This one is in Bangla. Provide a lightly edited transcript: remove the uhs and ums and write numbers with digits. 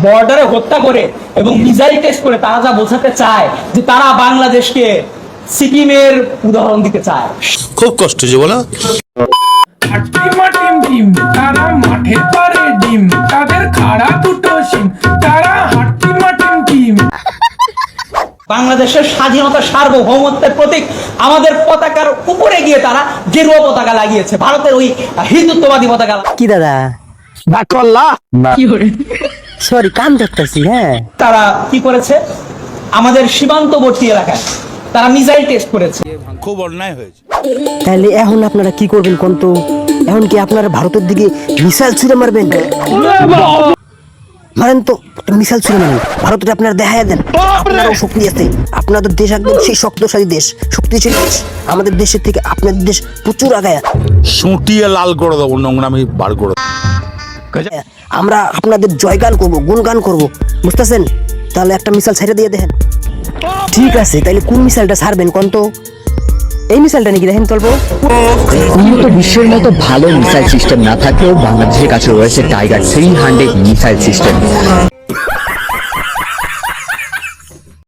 বর্ডারে হত্যা করে এবং মিসাইল টেস্ট করে তারা যা বোঝাতে চায় যে তারা বাংলাদেশকে সিকিমের উদাহরণ দিতে চায়। খুব কষ্ট যে বলো। টিম টিম তারা মাঠে পারে ডিম, তাদের খাড়া দুটো সিম, তারা হাট্টিমা টিম টিম। বাংলাদেশের স্বাধীনতা সার্বভৌমত্বের প্রতীক আমাদের পতাকার উপরে গিয়ে তারা গেরুয়া পতাকা লাগিয়েছে, ভারতের ওই হিন্দুত্ববাদী পতাকা। কি দাদা সরি কান ধরতেছি। হ্যাঁ, তারা কি করেছে, আমাদের সীমান্তবর্তী এলাকায় তারা মিসাইল টেস্ট করেছে। খুব অন্যায় হয়েছে। তাহলে এখন আপনারা কি করবেন কোন তো? এখন কি আপনারা ভারতের দিকে মিসাইল ছুড়ে মারবেন? মারেন তো, মিসাইল ছুড়ে মারেন, ভারতের আপনারা দেখায় দেন আপনারও শক্তি আছে। আপনাদের দেশ একদম সেই শক্তিশালী দেশ, শক্তিশালী দেশ। আমাদের দেশের থেকে আপনাদের দেশ প্রচুর আগায়। সুটিয়ে লাল করে দেবো, নোংরামি বার করে দেবো। আমরা আপনাদের জয়গান করব, গুণগান করব, বুঝতেছেন? তাহলে একটা মিসাইল ছেড়ে দিয়ে দেখেন। ঠিক আছে, তাহলে কোন মিসাইলটা ছাড়বেন কোন তো? এই মিসাইলটা নাকি দেখেন চলবো। উন্নত বিশ্বের মতো ভালো মিসাইল সিস্টেম না থাকলেও বাংলাদেশের কাছে রয়েছে টাইগার 300 মিসাইল সিস্টেম।